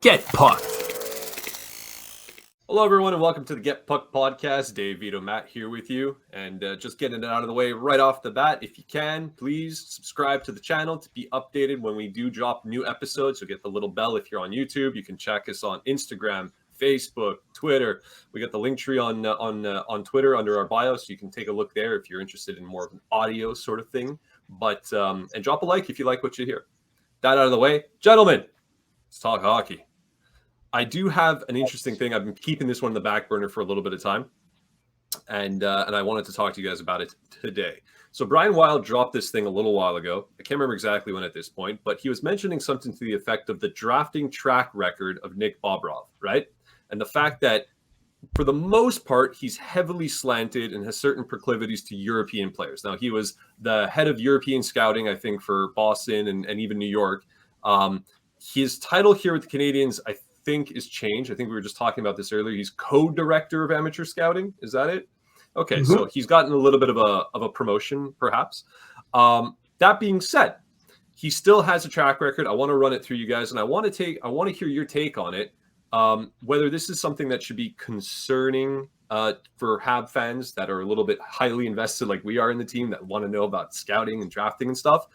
Get Pucked. Hello, everyone, and welcome to the Get Pucked podcast. Dave, Vito, Matt here with you. And just getting it out of the way right off the bat, if you can, please subscribe to the channel to be updated when we do drop new episodes. You'll get the little bell if you're on YouTube. You can check us on Instagram, Facebook, Twitter. We got the link tree on Twitter under our bio, so you can take a look there if you're interested in more of an audio sort of thing. But and drop a like if you like what you hear. That out of the way, gentlemen, let's talk hockey. I do have an interesting thing. I've been keeping this one in the back burner for a little bit of time, and I wanted to talk to you guys about it today. So Brian Wilde dropped this thing a little while ago. I can't remember exactly when at this point, but he was mentioning something to the effect of the drafting track record of Nick Bobrov, right? And the fact that for the most part, he's heavily slanted and has certain proclivities to European players. Now, he was the head of European scouting, I think, for Boston and even New York. His title here with the Canadiens, I think, is changed. I think we were just talking about this earlier. He's co-director of amateur scouting. Is that it? Okay, So he's gotten a little bit of a promotion, perhaps. That being said, he still has a track record. I want to run it through you guys, and I want to hear your take on it. Whether this is something that should be concerning for Hab fans that are a little bit highly invested, like we are in the team, that want to know about scouting and drafting and stuff,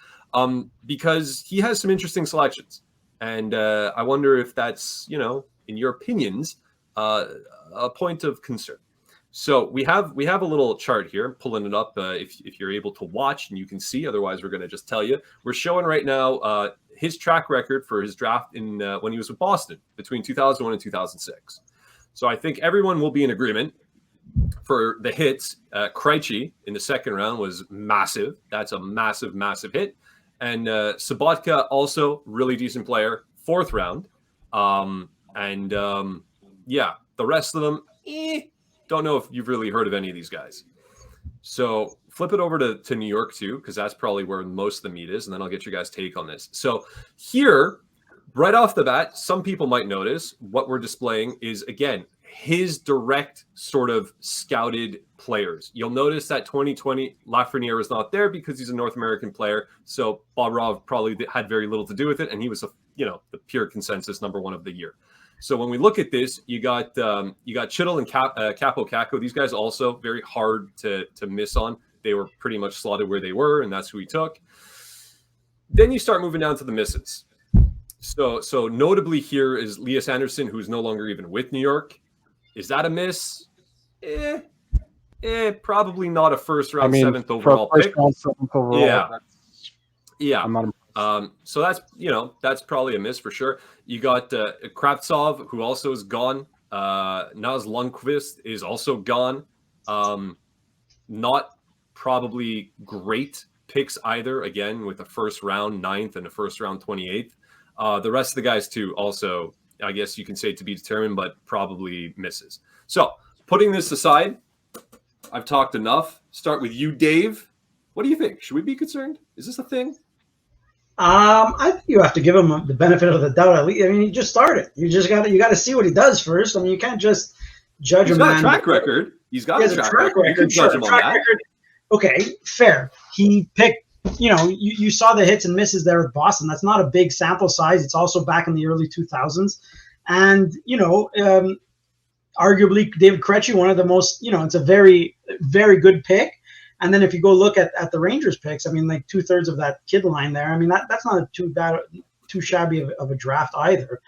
because he has some interesting selections. And I wonder if that's, in your opinions, a point of concern. So we have a little chart here. I'm pulling it up if you're able to watch and you can see. Otherwise, we're going to just tell you. We're showing right now his track record for his draft in when he was with Boston between 2001 and 2006. So I think everyone will be in agreement for the hits. Krejci in the second round was massive. That's a massive, massive hit. And Sobotka, also really decent player, fourth round. The rest of them, don't know if you've really heard of any of these guys. So flip it over to New York too, because that's probably where most of the meat is, and then I'll get your guys' take on this. So here, right off the bat, some people might notice what we're displaying is, again, his direct sort of scouted players. You'll notice that 2020 Lafreniere is not there because he's a North American player. So Bobrov probably had very little to do with it, and he was the pure consensus number one of the year. So when we look at this, you got Chittle and Capo Caco. These guys also very hard to miss on. They were pretty much slotted where they were, and that's who he took. Then you start moving down to the misses. So notably here is Elias Anderson, who's no longer even with New York. Is that a miss? Probably not a first round, seventh overall pick. Seventh overall, yeah. So that's probably a miss for sure. You got Kravtsov, who also is gone. Naz Lundqvist is also gone. Not probably great picks either. Again, with a first round 9th and a first round 28th. The rest of the guys too also, I guess you can say to be determined, but probably misses. So putting this aside, I've talked enough. Start with you, Dave. What do you think? Should we be concerned? Is this a thing? I think you have to give him the benefit of the doubt. At least, he just started. You got to see what he does first. You can't just judge him. He's got a track record. He's got a track record. You can judge him on that. Okay, fair. He picked. You saw the hits and misses there with Boston. That's not a big sample size. It's also back in the early 2000s. And, arguably David Krejci, one of the most, it's a very, very good pick. And then if you go look at the Rangers picks, like 2/3 of that kid line there, that's not too shabby of a draft either.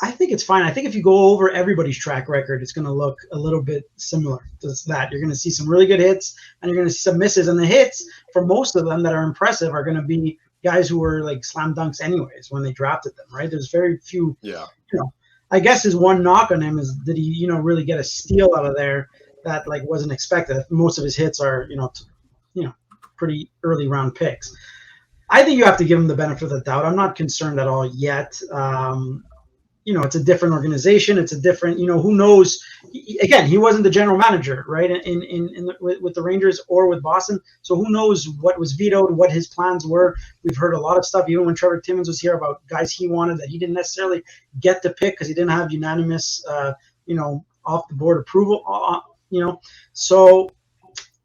I think it's fine. I think if you go over everybody's track record, it's going to look a little bit similar to that. You're going to see some really good hits and you're going to see some misses. And the hits, for most of them that are impressive, are going to be guys who were like slam dunks anyways when they drafted them, right? There's very few. Yeah. I guess his one knock on him is, did he, really get a steal out of there that wasn't expected? Most of his hits are, pretty early round picks. I think you have to give him the benefit of the doubt. I'm not concerned at all yet. It's a different organization. It's a different, who knows? He wasn't the general manager, right? With the Rangers or with Boston. So who knows what was vetoed, what his plans were. We've heard a lot of stuff, even when Trevor Timmons was here, about guys he wanted that he didn't necessarily get to pick because he didn't have unanimous, off the board approval, So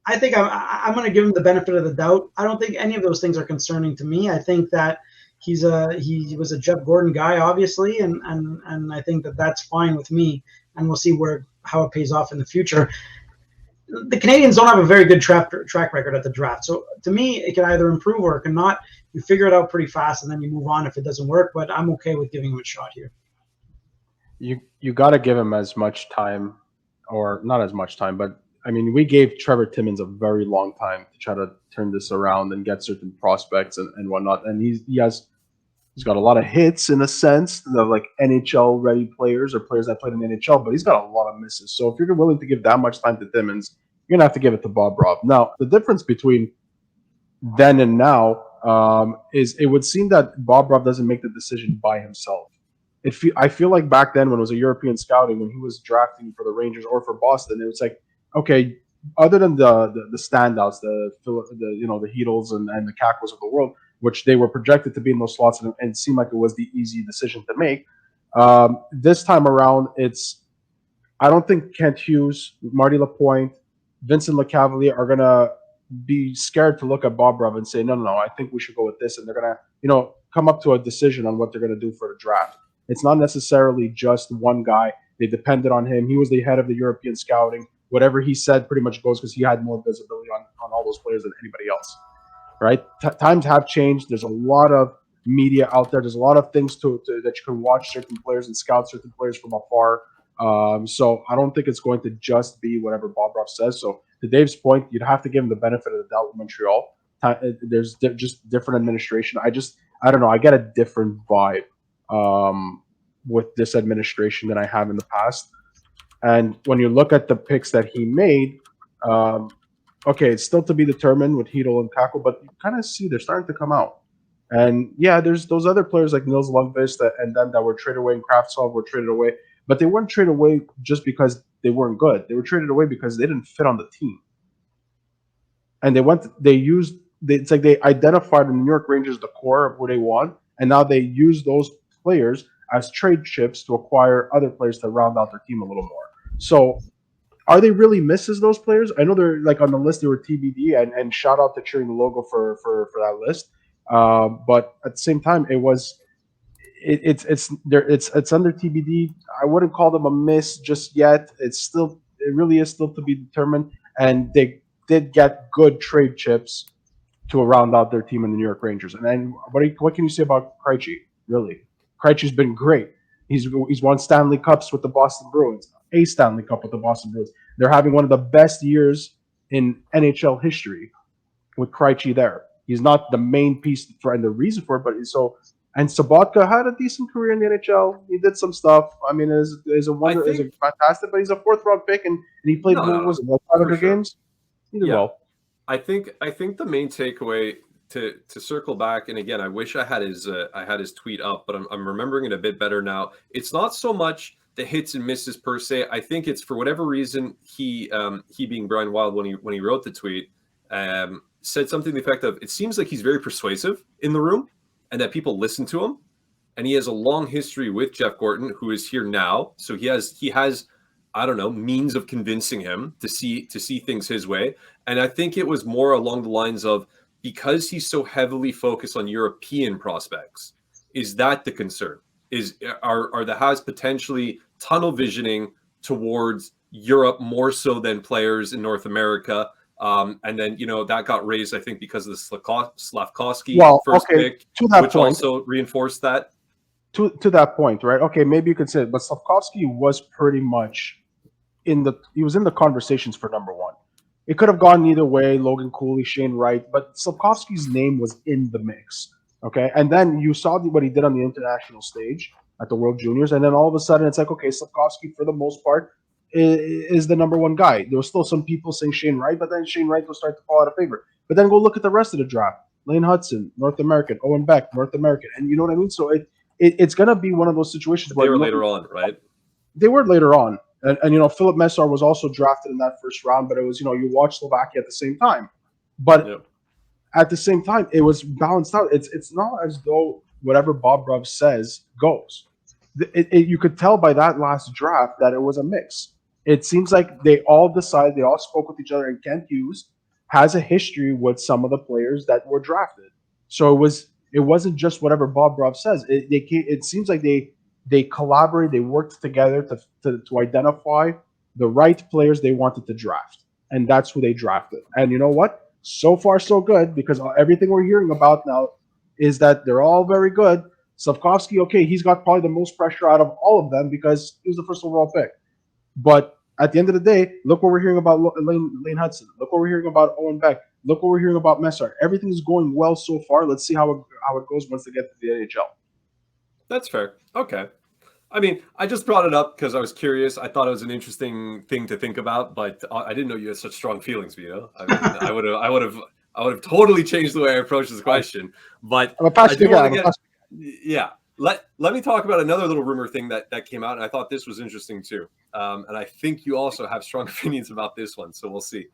I think I'm going to give him the benefit of the doubt. I don't think any of those things are concerning to me. I think that he was a Jeff Gorton guy, obviously, and I think that's fine with me. And we'll see how it pays off in the future. The Canadiens don't have a very good track record at the draft, so to me, it can either improve or it cannot. You figure it out pretty fast, and then you move on if it doesn't work. But I'm okay with giving him a shot here. You got to give him as much time, or not as much time, but I mean, we gave Trevor Timmins a very long time to try to turn this around and get certain prospects and whatnot, and he's got a lot of hits in a sense of like NHL ready players or players that played in the NHL, but he's got a lot of misses. So if you're willing to give that much time to Timmins, you're gonna have to give it to Bobrov. Now, the difference between then and now is it would seem that Bobrov doesn't make the decision by himself. I feel like back then when it was a European scouting, when he was drafting for the Rangers or for Boston, it was like, okay, other than the standouts, the Heatles and the Kakos of the world, which they were projected to be in those slots, and it seemed like it was the easy decision to make. This time around, I don't think Kent Hughes, Marty Lapointe, Vincent LeCavalier are gonna be scared to look at Bobrov and say, no, I think we should go with this, and they're gonna come up to a decision on what they're gonna do for the draft. It's not necessarily just one guy. They depended on him. He was the head of the European scouting. Whatever he said pretty much goes because he had more visibility on all those players than anybody else. Right? Times have changed. There's a lot of media out there. There's a lot of things that you can watch certain players and scout certain players from afar. So I don't think it's going to just be whatever Bobrov says. So to Dave's point, you'd have to give him the benefit of the doubt with Montreal. There's just different administration. I don't know. I get a different vibe with this administration than I have in the past. And when you look at the picks that he made, okay, it's still to be determined with Hedel and Kako, but you kind of see they're starting to come out. And yeah, there's those other players like Nils Lundqvist and then that were traded away, and Kravtsov were traded away, but they weren't traded away just because they weren't good. They were traded away because they didn't fit on the team. And it's like they identified in the New York Rangers the core of who they want, and now they use those players as trade chips to acquire other players to round out their team a little more. So are they really misses, those players? I know they're like on the list, they were TBD, and shout out to cheering the logo for that list. But at the same time, it's under TBD. I wouldn't call them a miss just yet. It really is still to be determined. And they did get good trade chips to round out their team in the New York Rangers. And then what can you say about Krejci? Really, Krejci's been great. He's won Stanley Cups with the Boston Bruins, a Stanley Cup with the Boston Bruins. They're having one of the best years in NHL history with Krejci there. He's not the main piece and the reason for it, but and Sobotka had a decent career in the NHL. He did some stuff. I mean, is a wonder, is fantastic, but he's a 4th-round pick, and he played 500 games. He did well. I think the main takeaway to circle back, and again, I wish I had his tweet up, but I'm remembering it a bit better now. It's not so much the hits and misses per se. I think it's for whatever reason he being Brian Wild when he wrote the tweet said something to the effect of, it seems like he's very persuasive in the room and that people listen to him, and he has a long history with Jeff Gorton, who is here now, so he has I don't know, means of convincing him to see things his way. And I think it was more along the lines of, because he's so heavily focused on European prospects, is that the concern? Are the Habs potentially tunnel visioning towards Europe more so than players in North America? And then, that got raised, I think, because of the Slavkovsky first pick, which also reinforced that. To that point, right? Okay, maybe you could say it, but Slavkovsky was pretty much he was in the conversations for number one. It could have gone either way, Logan Cooley, Shane Wright, but Slavkovsky's name was in the mix. Okay, and then you saw what he did on the international stage at the World Juniors, and then all of a sudden it's like, okay, Slavkovsky for the most part is the number one guy. There were still some people saying Shane Wright, but then Shane Wright will start to fall out of favor. But then go look at the rest of the draft. Lane Hudson, North American. Owen Beck, North American. And you know what I mean? So it's going to be one of those situations where they were later on, right? They were later on. And Philip Messar was also drafted in that first round, but it was, you watch Slovakia at the same time. But at the same time, it was balanced out. It's not as though whatever Bobrov says goes. You could tell by that last draft that it was a mix. It seems like they all spoke with each other, and Kent Hughes has a history with some of the players that were drafted. So It wasn't just whatever Bobrov says. It seems like they collaborate, they worked together to identify the right players they wanted to draft, and that's who they drafted. And you know what? So far, so good, because everything we're hearing about now is that they're all very good. Slavkovsky, okay, he's got probably the most pressure out of all of them because he was the first overall pick. But at the end of the day, look what we're hearing about Lane Hudson. Look what we're hearing about Owen Beck. Look what we're hearing about Messar. Everything is going well so far. Let's see how it goes once they get to the NHL. That's fair. Okay. I mean, I just brought it up because I was curious. I thought it was an interesting thing to think about, but I didn't know you had such strong feelings, Vito. I mean, I would have totally changed the way I approached this question. But I do want to get, yeah. Let me talk about another little rumor thing that came out, and I thought this was interesting too. And I think you also have strong opinions about this one, so we'll see.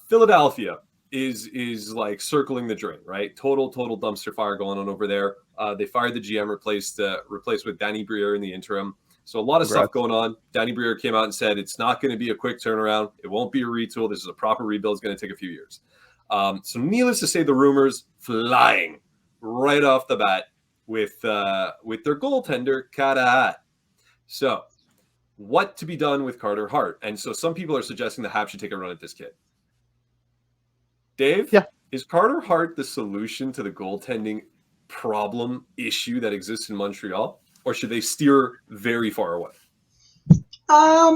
Philadelphia is like circling the drain, right? Total dumpster fire going on over there. They fired the GM, replaced with Danny Briere in the interim. So a lot of stuff going on. Danny Briere came out and said it's not going to be a quick turnaround. It won't be a retool. This is a proper rebuild. It's going to take a few years. So needless to say, the rumors flying right off the bat with their goaltender, Carter. So what to be done with Carter Hart? And so some people are suggesting the Habs should take a run at this kid. Dave, is Carter Hart the solution to the goaltending problem issue that exists in Montreal, or should they steer very far away? I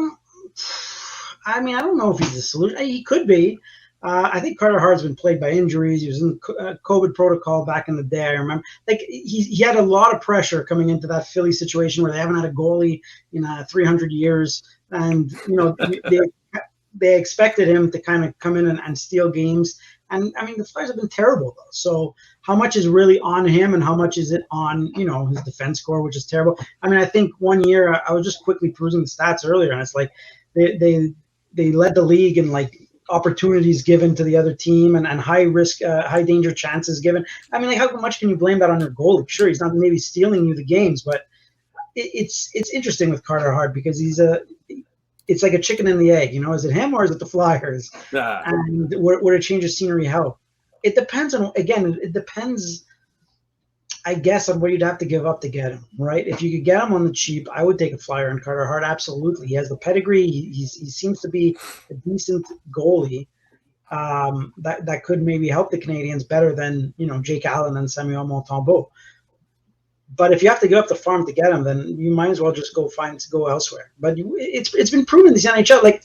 mean, I don't know if he's the solution. He could be. I think Carter Hart's been plagued by injuries. He was in COVID protocol back in the day. I remember, like he had a lot of pressure coming into that Philly situation where they haven't had a goalie in 300 years, and you know they expected him to kind of come in and steal games. And I mean, the Flyers have been terrible though. So how much is really on him, and how much is it on his defense score, which is terrible? I mean, I think one year I was just quickly perusing the stats earlier, and it's like they led the league in like opportunities given to the other team and high risk, high danger chances given. I mean, like how much can you blame that on your goalie? Sure, he's not maybe stealing you the games, but it's interesting with Carter Hart because it's like a chicken and the egg, is it him or is it the Flyers? And would a change of scenery help? It depends on, I guess, on what you'd have to give up to get him, right? If you could get him on the cheap, I would take a flyer on Carter Hart. Absolutely. He has the pedigree. He seems to be a decent goalie that could maybe help the Canadiens better than, Jake Allen and Samuel Montembeault. But if you have to give up the farm to get him, then you might as well just go elsewhere. But it's been proven this NHL. Like,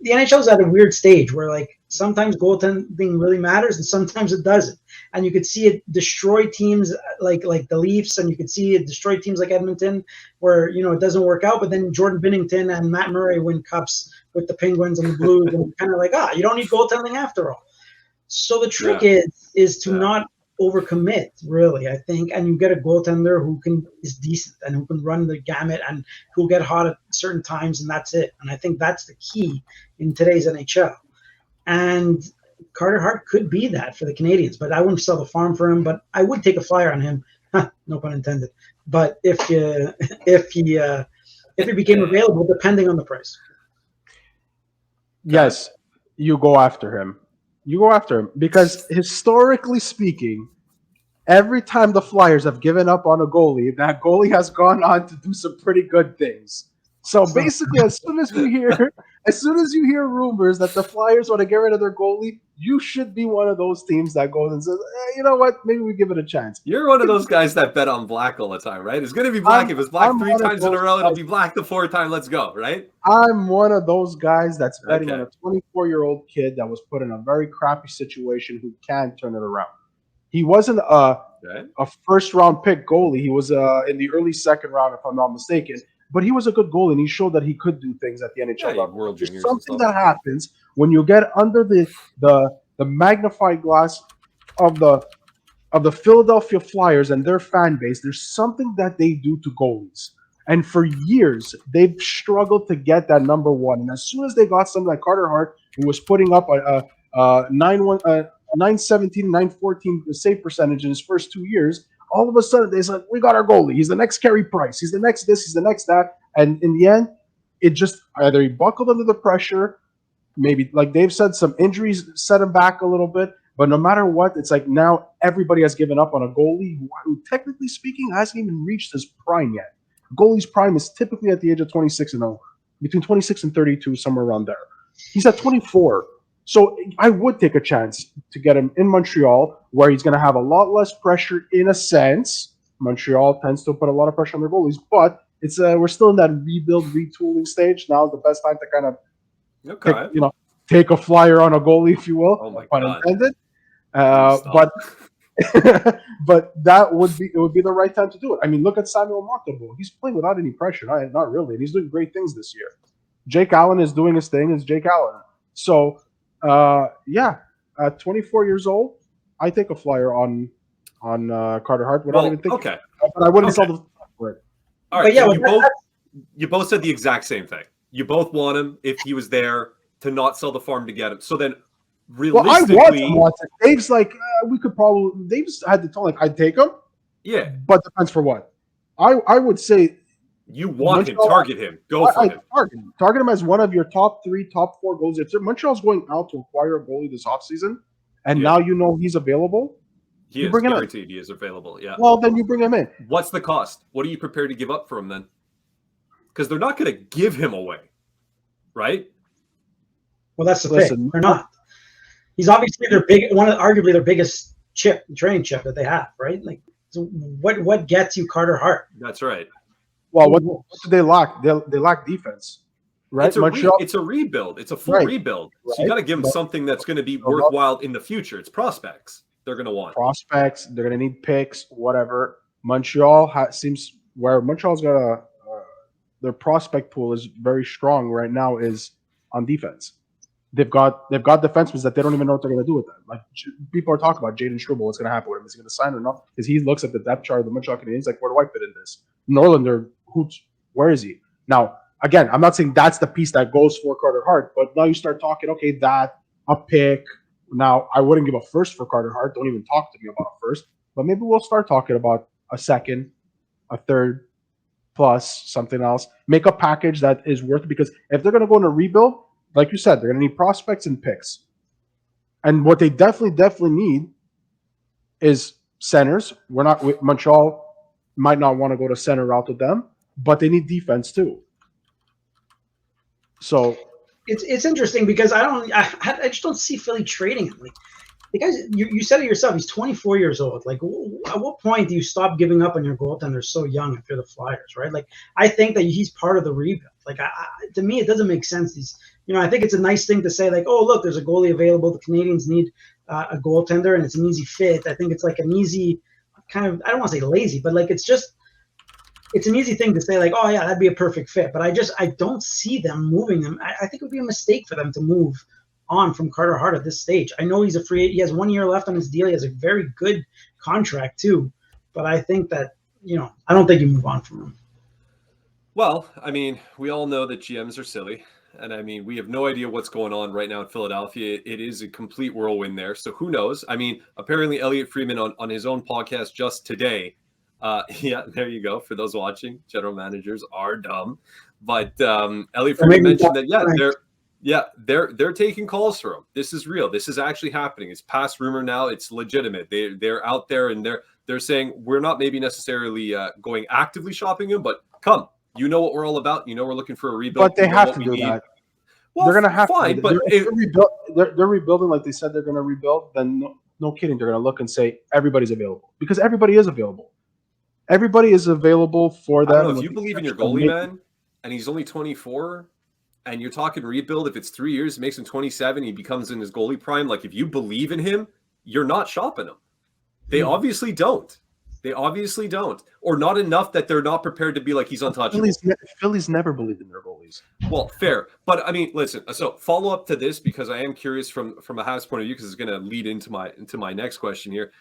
the NHL's at a weird stage where like sometimes goaltending really matters and sometimes it doesn't. And you could see it destroy teams like the Leafs, and you could see it destroy teams like Edmonton where, it doesn't work out. But then Jordan Binnington and Matt Murray win cups with the Penguins and the Blues, and kind of like, you don't need goaltending after all. So the trick is to not overcommit, really, I think, and you get a goaltender who is decent and who can run the gamut and who'll get hot at certain times, and that's it. And I think that's the key in today's NHL. And Carter Hart could be that for the Canadiens, but I wouldn't sell the farm for him. But I would take a flyer on him, no pun intended. But if he became available, depending on the price, yes, you go after him. Because historically speaking, every time the Flyers have given up on a goalie, that goalie has gone on to do some pretty good things. So basically, as soon as you hear rumors that the Flyers want to get rid of their goalie, you should be one of those teams that goes and says, you know what, maybe we give it a chance. You're one of those guys that bet on black all the time, right? It's going to be black. If it's black 3 times in a row, it'll be black the 4th time. Let's go, right? I'm one of those guys that's betting on a 24-year-old kid that was put in a very crappy situation who can turn it around. He wasn't a first-round pick goalie. He was in the early second round, if I'm not mistaken. But he was a good goalie, and he showed that he could do things at the NHL level. There's something that happens when you get under the magnified glass of the Philadelphia Flyers and their fan base. There's something that they do to goalies. And for years, they've struggled to get that number one. And as soon as they got something like Carter Hart, who was putting up a 917, 914 save percentage in his first 2 years, all of a sudden they said, we got our goalie. He's the next Carey Price. He's the next this. He's the next that. And in the end, it just either he buckled under the pressure, maybe, like Dave said, some injuries set him back a little bit. But no matter what, it's like now everybody has given up on a goalie who technically speaking, hasn't even reached his prime yet. Goalie's prime is typically at the age of 26 and over, between 26 and 32, somewhere around there. He's at 24. So I would take a chance to get him in Montreal, where he's going to have a lot less pressure in a sense. Montreal tends to put a lot of pressure on their goalies, but it's we're still in that rebuild, retooling stage. Now is the best time to kind of take a flyer on a goalie, if you will. Oh my pun God. intended. But that would be the right time to do it. I mean, look at Samuel Montembeault. He's playing without any pressure. Not really. And he's doing great things this year. Jake Allen is doing his thing. It's Jake Allen. So, at 24 years old, I take a flyer on Carter Hart without even thinking. Okay. But I wouldn't sell the for it. All right. So you both said the exact same thing. You both want him, if he was there, to not sell the farm to get him. So then, realistically, I want him. Dave's like, Dave's had to tell I'd take him. Yeah. But depends for what. I would say you want Montreal, him, target him, go for him. Target him as one of your top 3, top 4 goals. If Montreal's going out to acquire a goalie this offseason, and now you know he's available, he is guaranteed he is available. Yeah. Well, then you bring him in. What's the cost? What are you prepared to give up for him then? Because they're not going to give him away, right? Well, that's the thing. They're not. He's obviously arguably their biggest training chip that they have, right? Like, so what gets you Carter Hart? That's right. Well, what do they lack? They lack defense, right? It's a rebuild. It's a full rebuild. So you got to give them something that's going to be worthwhile in the future. It's prospects they're going to want. Prospects. They're going to need picks, whatever. Montreal seems where Montreal's got their prospect pool is very strong right now is on defense. They've got defensemen that they don't even know what they're going to do with them. Like people are talking about Jaden Struble, what's going to happen with him? Is he going to sign or not? Because he looks at the depth chart of the Montreal Canadiens like, where do I fit in this? Norlander, where is he? Now, again, I'm not saying that's the piece that goes for Carter Hart, but now you start talking, okay, a pick. Now, I wouldn't give a first for Carter Hart. Don't even talk to me about a first. But maybe we'll start talking about a second, a third, plus something else. Make a package that is worth it, because if they're going to go in a rebuild, like you said, they're going to need prospects and picks. And what they definitely need is centers. Montreal might not want to go to center route with them, but they need defense too. So it's interesting because I just don't see Philly trading him. Like, the guys, you said it yourself. He's 24 years old. Like, at what point do you stop giving up on your goaltender so young if you're the Flyers, right? Like, I think that he's part of the rebuild. Like, to me, it doesn't make sense. I think it's a nice thing to say, like, oh, look, there's a goalie available. The Canadiens need a goaltender, and it's an easy fit. I think it's like an easy kind of, I don't want to say lazy, but like it's an easy thing to say, like, oh yeah, that'd be a perfect fit. But I don't see them moving him. I think it would be a mistake for them to move on from Carter Hart at this stage. I know he's a free agent. He has 1 year left on his deal. He has a very good contract too. But I think that, I don't think you move on from him. Well, I mean, we all know that GMs are silly. And I mean, we have no idea what's going on right now in Philadelphia. It is a complete whirlwind there. So who knows? I mean, apparently Elliot Friedman on his own podcast just today. Yeah, there you go. For those watching, general managers are dumb. But Elliot Friedman mentioned that, they're taking calls for him. This is real. This is actually happening. It's past rumor now. It's legitimate. They're out there and they're saying we're not maybe necessarily going actively shopping him, but come. You know what we're all about. You know we're looking for a rebuild. But they have to do that. Well, they're going to have to. But they're rebuilding like they said they're going to rebuild. Then no kidding, they're going to look and say everybody's available, because everybody is available. Everybody is available for them. I don't know, if you believe in your goalie, man, and he's only 24, and you're talking rebuild, if it's 3 years, it makes him 27, he becomes in his goalie prime. Like, if you believe in him, you're not shopping him. They obviously don't. They obviously don't, or not enough that they're not prepared to be like he's untouchable. Philly's never believed in their goalies. Well, fair, but I mean, listen. So follow up to this, because I am curious from a Habs point of view, because it's going to lead into my next question here.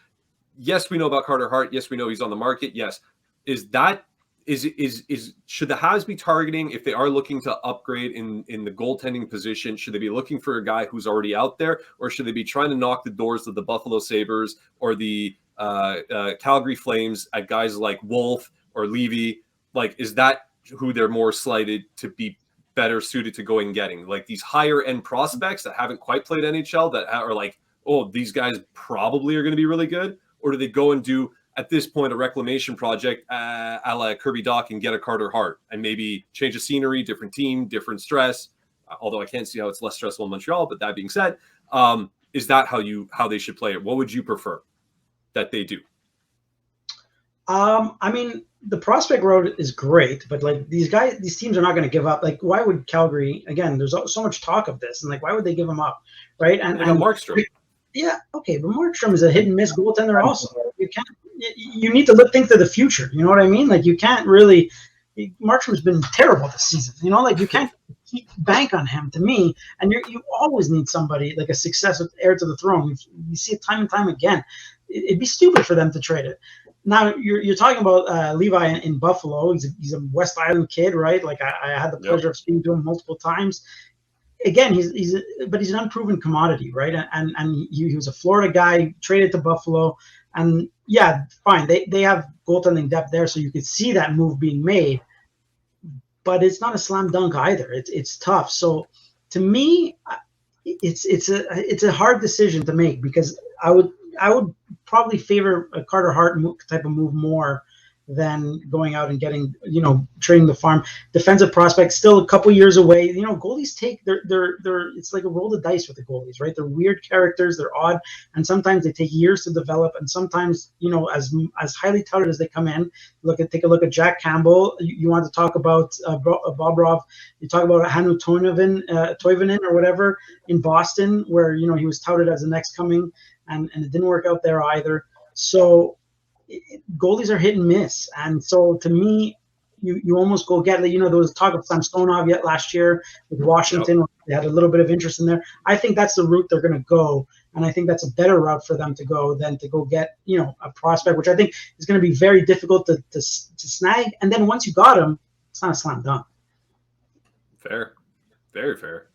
Yes, we know about Carter Hart. Yes, we know he's on the market. Yes, should the Habs be targeting, if they are looking to upgrade in the goaltending position? Should they be looking for a guy who's already out there, or should they be trying to knock the doors of the Buffalo Sabres or the Calgary Flames at guys like Wolf or Levy? Like, is that who they're more slighted to be better suited to going and getting? Like these higher end prospects that haven't quite played NHL, that are like oh, these guys probably are going to be really good? Or do they go and do, at this point, a reclamation project a la Kirby Doc and get a Carter Hart and maybe change the scenery, different team, different stress? Although I can't see how it's less stressful in Montreal, but that being said, is that how they should play it? What would you prefer that they do? I mean, the prospect road is great, but like these teams are not going to give up. Like, why would Calgary? Again, there's so much talk of this, and like, why would they give them up, right? And Markstrom. Yeah, okay, but Markstrom is a hit and miss goaltender. Also, you can't. You need to think to the future. You know what I mean? Like, you can't really. Markstrom's been terrible this season. You know, like you can't keep bank on him. To me, and you always need somebody like a successive heir to the throne. You see it time and time again. It'd be stupid for them to trade it. Now you're talking about Levi in Buffalo. He's a West Island kid, right? Like I had the pleasure of speaking to him multiple times. Again, he's an unproven commodity, right? And he was a Florida guy, traded to Buffalo, and yeah, fine. They have goaltending depth there, so you could see that move being made. But it's not a slam dunk either. It's tough. So to me, it's a hard decision to make because I would probably favor a Carter Hart type of move more than going out and getting, trading the farm. Defensive prospect still a couple years away. Goalies take they're it's like a roll of dice with the goalies, right? They're weird characters, they're odd, and sometimes they take years to develop. And sometimes, as highly touted as they come in, take a look at Jack Campbell. You want to talk about Bobrov. You talk about Hannu Toivonen or whatever in Boston, where he was touted as the next coming, and it didn't work out there either. So goalies are hit and miss, and so to me, you almost go get there was talk of Samsonov yet last year with Washington. Yep. They had a little bit of interest in there. I think that's the route they're going to go, and I think that's a better route for them to go than to go get a prospect, which I think is going to be very difficult to snag. And then once you got him, it's not a slam dunk. Fair, very fair.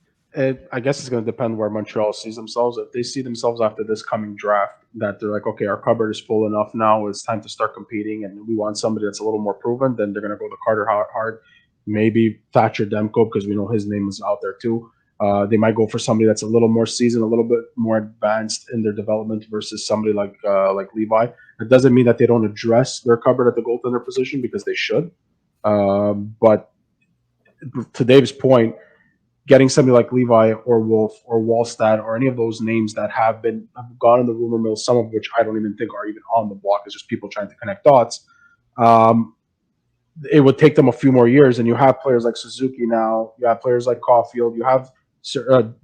I guess it's going to depend where Montreal sees themselves. If they see themselves after this coming draft, that they're like, okay, our cupboard is full enough now. It's time to start competing, and we want somebody that's a little more proven. Then they're going to go to Carter Hart, maybe Thatcher Demko, because we know his name is out there too. They might go for somebody that's a little more seasoned, a little bit more advanced in their development versus somebody like Levi. It doesn't mean that they don't address their cupboard at the goaltender position, because they should. But to Dave's point, getting somebody like Levi or Wolf or Wallstad or any of those names that have gone in the rumor mill, some of which I don't even think are even on the block, it's just people trying to connect dots. It would take them a few more years, and you have players like Suzuki now, you have players like Caulfield, you have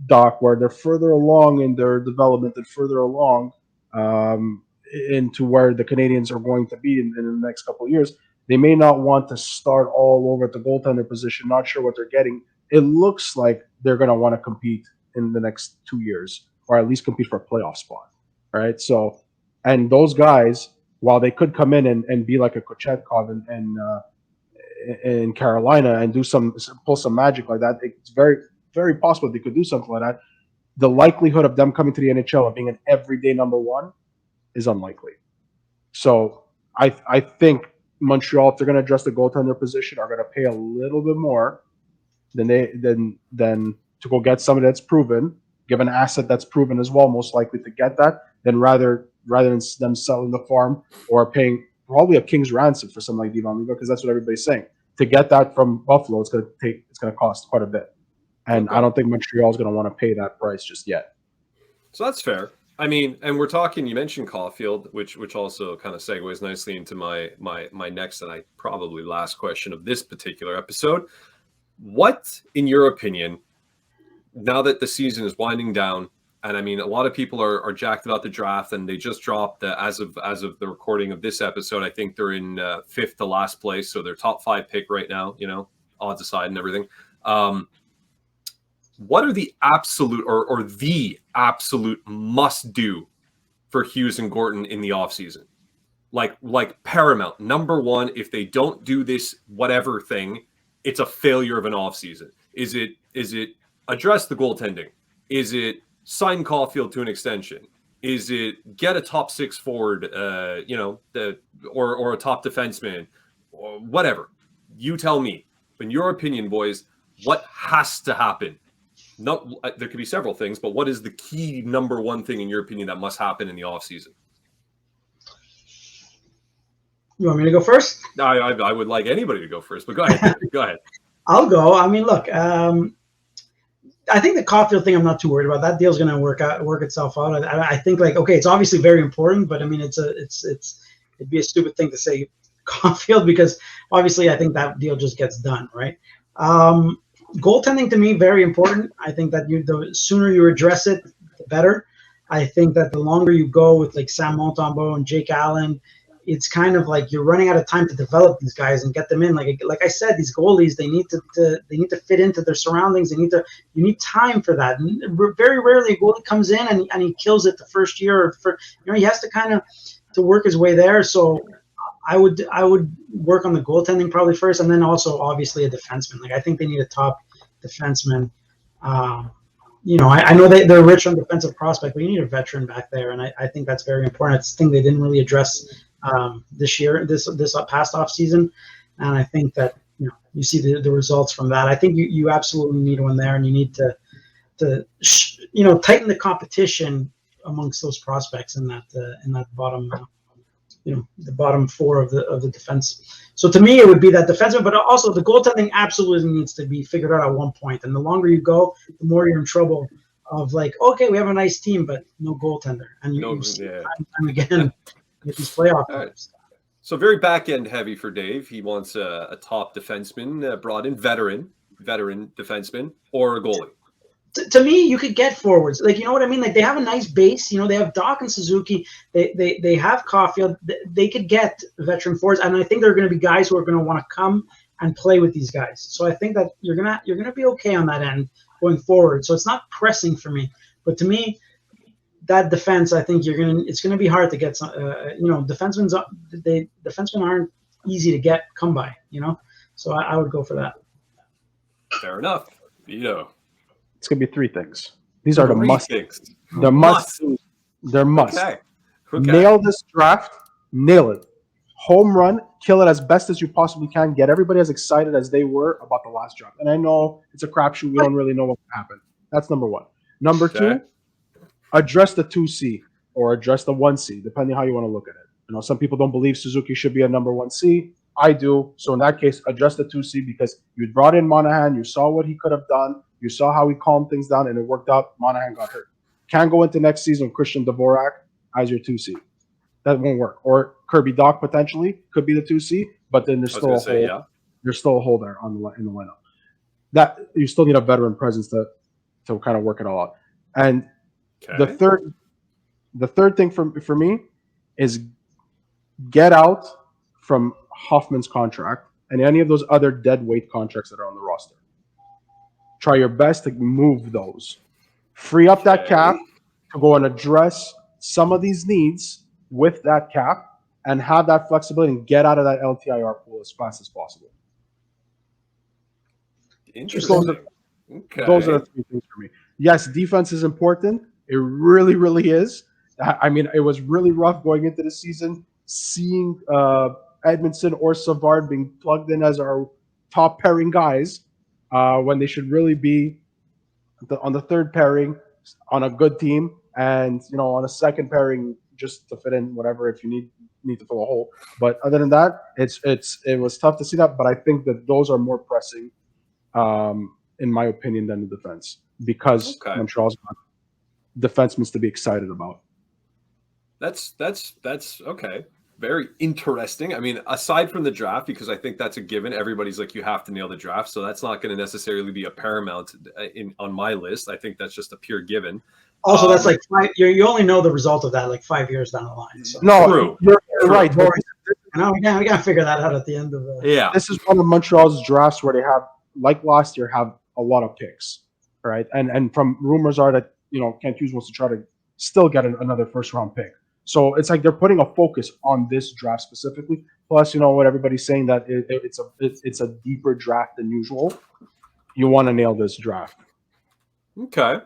Doc, where they're further along in their development and further along into where the Canadiens are going to be in the next couple of years. They may not want to start all over at the goaltender position, not sure what they're getting. It looks like they're going to want to compete in the next 2 years, or at least compete for a playoff spot, right? So, and those guys, while they could come in and be like a Kochetkov in Carolina and pull some magic like that, it's very, very possible they could do something like that. The likelihood of them coming to the NHL and being an everyday number one is unlikely. So I think Montreal, if they're going to address the goaltender position, are going to pay a little bit more than to go get somebody that's proven, give an asset that's proven as well, most likely to get that, then rather than them selling the farm or paying probably a king's ransom for something like Devon Levi, because that's what everybody's saying. To get that from Buffalo, it's going to cost quite a bit, and okay. I don't think Montreal is going to want to pay that price just yet. So that's fair. I mean, and we're talking. You mentioned Caulfield, which also kind of segues nicely into my next and probably last question of this particular episode. What, in your opinion, now that the season is winding down, and I mean, a lot of people are jacked about the draft, and they just dropped as of the recording of this episode, I think they're in fifth to last place, so they're top 5 pick right now, odds aside and everything. What are the absolute or the absolute must do for Hughes and Gorton in the offseason? Like paramount, number one, if they don't do this whatever thing, it's a failure of an offseason. Is it address the goaltending? Is it sign Caulfield to an extension? Is it get a top 6 forward, or a top defenseman, or whatever? You tell me. In your opinion, boys, what has to happen there could be several things, but what is the key number one thing in your opinion that must happen in the offseason? You want me to go first? I would like anybody to go first, but go ahead. Go ahead. I'll go. I mean, look, I think the Caulfield thing I'm not too worried about. That deal's going to work itself out. I think, like, okay, it's obviously very important, but I mean, it'd be a stupid thing to say Caulfield, because obviously I think that deal just gets done, right? Goaltending to me, very important. I think that the sooner you address it, the better. I think that the longer you go with like Sam Montembeault and Jake Allen, it's kind of like you're running out of time to develop these guys and get them in. Like I said, these goalies, they need to fit into their surroundings. You need time for that. And very rarely a goalie comes in and he kills it the first year, or he has to kind of to work his way there. So I would work on the goaltending probably first, and then also obviously a defenseman. Like I think they need a top defenseman. I know they're rich on defensive prospect, but you need a veteran back there, and I think that's very important. It's a thing they didn't really address this year, this past off season, and I think that you see the results from that. I think you absolutely need one there, and you need to tighten the competition amongst those prospects in that bottom the bottom four of the defense. So to me, it would be that defenseman, but also the goaltending absolutely needs to be figured out at one point. And the longer you go, the more you're in trouble of like, okay, we have a nice team, but no goaltender. And you see time and time again with these playoff games. So very back end heavy for Dave. He wants a top defenseman brought in, veteran defenseman, or a goalie. To me, you could get forwards. Like, you know what I mean? Like, they have a nice base. They have Doc and Suzuki. They have Caulfield. They could get veteran forwards, and I think there are going to be guys who are going to want to come and play with these guys. So I think that you're gonna be okay on that end going forward. So it's not pressing for me. But to me, that defense, I think it's gonna be hard to get some. Defensemen aren't easy to come by. So I would go for that. Fair enough. It's going to be three things. These are the must. They're must. They're must. Okay. Nail this draft. Nail it. Home run. Kill it as best as you possibly can. Get everybody as excited as they were about the last draft. And I know it's a crapshoot. We don't really know what will happen. That's number one. Number two, address the 2C or address the 1C, depending how you want to look at it. Some people don't believe Suzuki should be a number 1C. I do. So in that case, address the 2C, because you brought in Monahan. You saw what he could have done. You saw how he calmed things down, and it worked out. Monahan got hurt. Can't go into next season with Christian Dvorak as your 2C. That won't work. Or Kirby Dach potentially could be the 2C, but then there's still a hole. Yeah. There's still a hole there in the lineup. That you still need a veteran presence to kind of work it all out. And the third thing for me is get out from Hoffman's contract and any of those other dead weight contracts that are on the roster. Try your best to move those. Free up that cap to go and address some of these needs with that cap and have that flexibility and get out of that LTIR pool as fast as possible. Interesting. Those are the three things for me. Yes, defense is important. It really, really is. I mean, it was really rough going into the season, seeing Edmondson or Savard being plugged in as our top pairing guys. When they should really be on the third pairing on a good team, and on a second pairing just to fit in whatever if you need to fill a hole. But other than that, it was tough to see that. But I think that those are more pressing, in my opinion, than the defense, because Montreal's got defensemen to be excited about. That's okay. Very interesting. I mean, aside from the draft, because I think that's a given. Everybody's like, you have to nail the draft, so that's not going to necessarily be a paramount on my list. I think that's just a pure given. Also, that's like you only know the result of that like 5 years down the line. So. No, true. You're right. We got to figure that out at the end of the. Yeah, this is one of Montreal's drafts where they have, like last year, have a lot of picks, right? And from rumors are that Kent Hughes wants to try to still get another first round pick. So it's like they're putting a focus on this draft specifically. Plus, what everybody's saying that it's a deeper draft than usual. You want to nail this draft. Okay.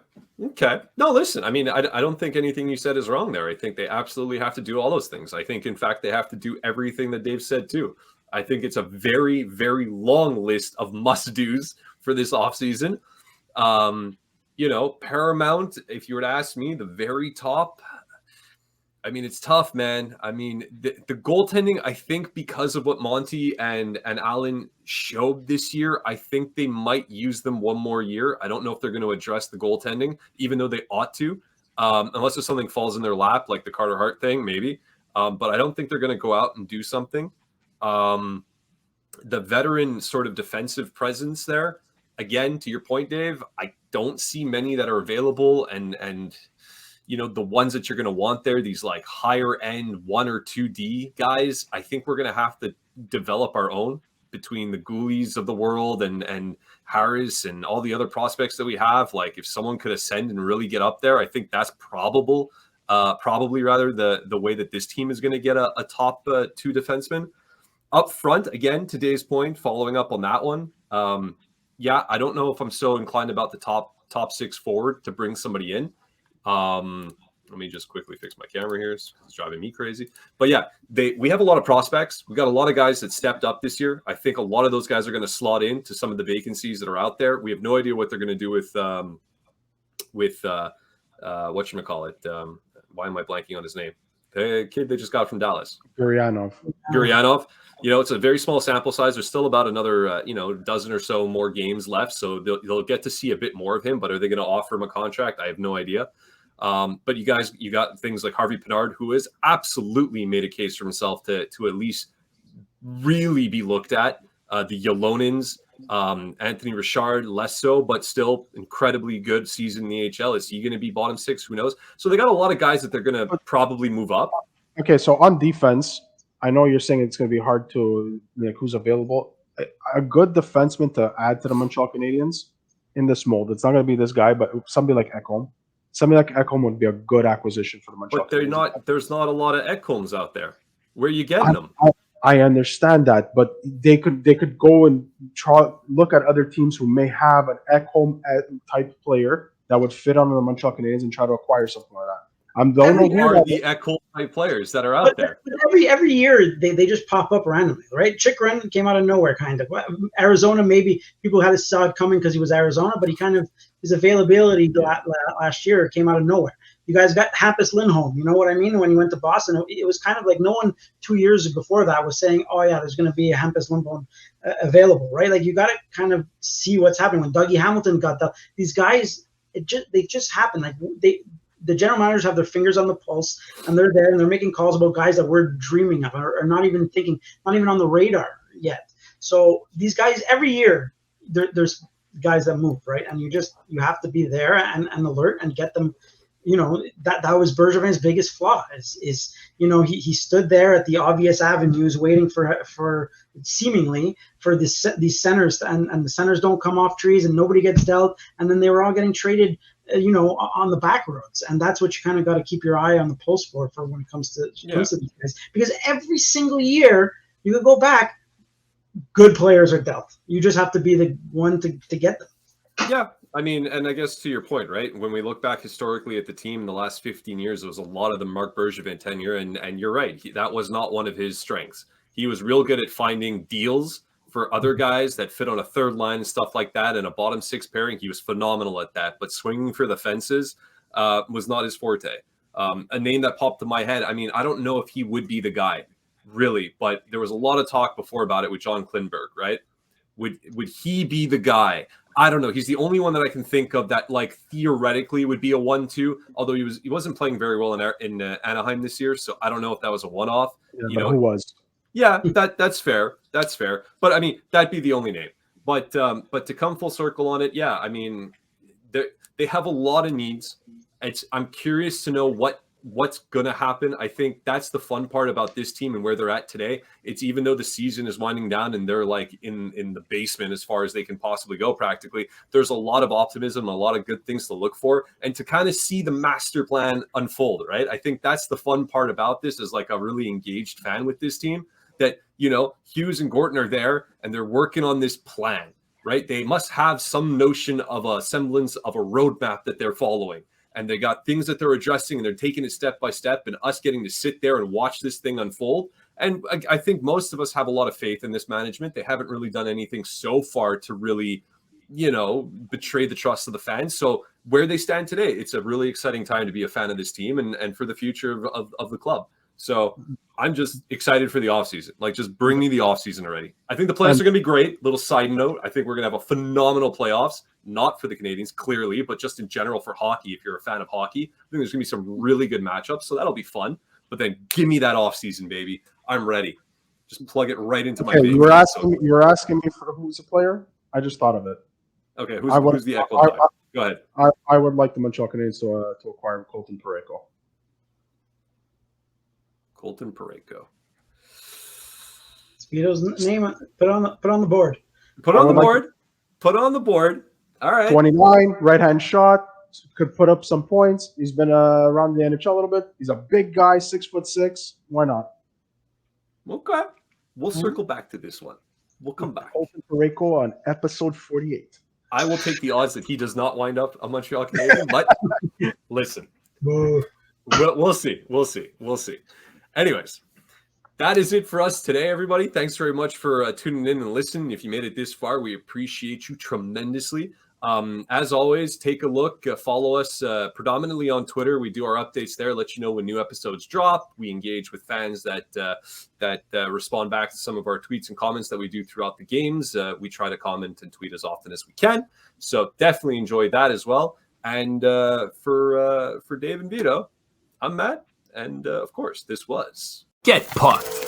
No, listen. I mean, I don't think anything you said is wrong there. I think they absolutely have to do all those things. I think, in fact, they have to do everything that Dave said too. I think it's a very, very long list of must-dos for this offseason. paramount, if you were to ask me, the very top, I mean, it's tough, man. I mean, the goaltending, I think because of what Monty and Allen showed this year, I think they might use them one more year. I don't know if they're going to address the goaltending, even though they ought to, unless if something falls in their lap, like the Carter Hart thing, maybe. But I don't think they're going to go out and do something. The veteran sort of defensive presence there, again, to your point, Dave, I don't see many that are available, and the ones that you're going to want there, these like higher end 1 or 2D guys, I think we're going to have to develop our own between the Ghoulies of the world and Harris and all the other prospects that we have. Like if someone could ascend and really get up there, I think that's probably rather the way that this team is going to get a top 2 defenseman. Up front, again, to Dave's point, following up on that one, I don't know if I'm so inclined about the top 6 forward to bring somebody in. Let me just quickly fix my camera here. It's driving me crazy. But yeah, we have a lot of prospects. We got a lot of guys that stepped up this year. I think a lot of those guys are going to slot into some of the vacancies that are out there. We have no idea what they're going to do with whatchamacallit. Why am I blanking on his name? The kid they just got from Dallas. Guryanov. It's a very small sample size. There's still about another, dozen or so more games left. So they'll get to see a bit more of him, but are they going to offer him a contract? I have no idea. But you got things like Harvey Pinard, who has absolutely made a case for himself to at least really be looked at. The Yelonins, Anthony Richard, less so, but still incredibly good season in the AHL. Is he going to be bottom 6? Who knows? So they got a lot of guys that they're going to probably move up. Okay, so on defense, I know you're saying it's going to be hard to who's available. A good defenseman to add to the Montreal Canadiens in this mold. It's not going to be this guy, but somebody like Ekholm. Somebody like Ekholm would be a good acquisition for the Montreal Canadiens. There's not a lot of Ekholms out there. Where are you getting them? I understand that, but they could go and try look at other teams who may have an Ekholm type player that would fit on the Montreal Canadiens and try to acquire something like that. The Ekholm type players that are out there. Every year they just pop up randomly, right? Chychrun came out of nowhere, kind of. Arizona, maybe people had saw it coming because he was Arizona, but his availability last year came out of nowhere. You guys got Hampus Lindholm, you know what I mean? When he went to Boston, it was kind of like no one 2 years before that was saying, oh yeah, there's going to be a Hampus Lindholm available, right? Like you got to kind of see what's happening. When Dougie Hamilton got these guys, they just happen. Like the general managers have their fingers on the pulse, and they're there and they're making calls about guys that we're dreaming of or not even thinking, not even on the radar yet. So these guys every year, there's guys that move, right? And you have to be there and alert and get them. That was Bergevin's biggest flaw is he stood there at the obvious avenues waiting for seemingly for these centers and the centers don't come off trees and nobody gets dealt, and then they were all getting traded on the back roads, and that's what you kind of got to keep your eye on the pulse for when it comes to these guys, because every single year you could go back, good players are dealt. You just have to be the one to get them. Yeah. I mean, and I guess to your point, right? When we look back historically at the team in the last 15 years, it was a lot of the Marc Bergevin tenure, and you're right. That was not one of his strengths. He was real good at finding deals for other guys that fit on a third line and stuff like that, and a bottom 6 pairing. He was phenomenal at that, but swinging for the fences was not his forte. A name that popped to my head, I mean, I don't know if he would be the guy, really, but there was a lot of talk before about it with John Klingberg, right? Would he be the guy? I don't know. He's the only one that I can think of that, like, theoretically would be a 1-2. Although he wasn't playing very well in Anaheim this year, so I don't know if that was a one-off. Yeah, who was? Yeah, that's fair. That's fair. But I mean, that'd be the only name. But to come full circle on it, yeah, I mean, they have a lot of needs. I'm curious to know what's going to happen. I think that's the fun part about this team and where they're at today. It's even though the season is winding down and they're like in the basement as far as they can possibly go practically, there's a lot of optimism, a lot of good things to look for, and to kind of see the master plan unfold, right? I think that's the fun part about this as like a really engaged fan with this team, that, Hughes and Gorton are there and they're working on this plan, right? They must have some notion of a semblance of a roadmap that they're following. And they got things that they're addressing and they're taking it step by step, and us getting to sit there and watch this thing unfold. And I think most of us have a lot of faith in this management. They haven't really done anything so far to really betray the trust of the fans. So where they stand today, it's a really exciting time to be a fan of this team and for the future of the club. So I'm just excited for the offseason. Like, just bring me the offseason already. I think the playoffs are going to be great. Little side note, I think we're going to have a phenomenal playoffs, not for the Canadiens, clearly, but just in general for hockey. If you're a fan of hockey, I think there's going to be some really good matchups. So that'll be fun. But then give me that offseason, baby. I'm ready. Just plug it right into my baby. You were asking me for who's a player? I just thought of it. Okay, who's the echo guy? Go ahead. I would like the Montreal Canadiens to acquire Colton Parayko. Colton Parayko. Vito's name. Put on the board. Put on the board. Put on the board. All right. 29, right-hand shot. Could put up some points. He's been around the NHL a little bit. He's a big guy, 6'6". Why not? Okay. We'll circle back to this one. We'll come back. Colton Parayko on episode 48. I will take the odds that he does not wind up a Montreal Canadian, but listen. We'll see. We'll see. Anyways, that is it for us today, everybody. Thanks very much for tuning in and listening. If you made it this far, we appreciate you tremendously. As always, take a look, follow us predominantly on Twitter. We do our updates there, let you know when new episodes drop. We engage with fans that respond back to some of our tweets and comments that we do throughout the games. We try to comment and tweet as often as we can. So definitely enjoy that as well. And for Dave and Vito, I'm Matt. And of course, this was Get Pucked.